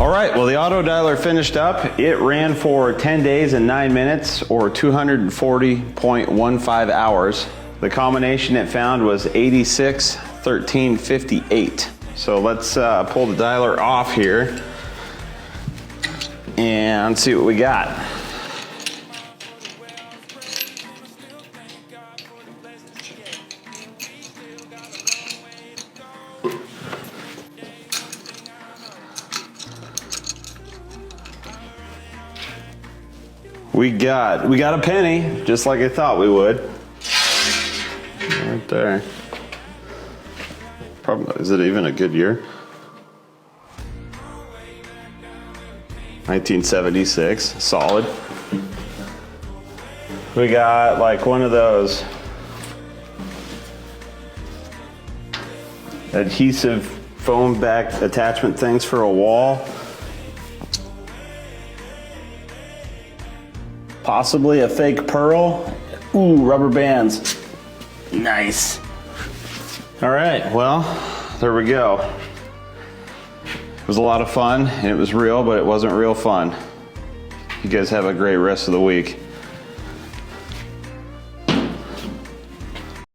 All right, well, the Autodialer finished up. It ran for 10 days and 9 minutes, or 240.15 hours. The combination it found was 86, 13, 58. So let's pull the dialer off here and see what we got. We got a penny, just like I thought we would. Right there. Probably, is it even a good year? 1976, solid. We got like one of those adhesive foam back attachment things for a wall. Possibly a fake pearl. Ooh, rubber bands. Nice. All right, well, there we go. It was a lot of fun, and it was real, but it wasn't real fun. You guys have a great rest of the week.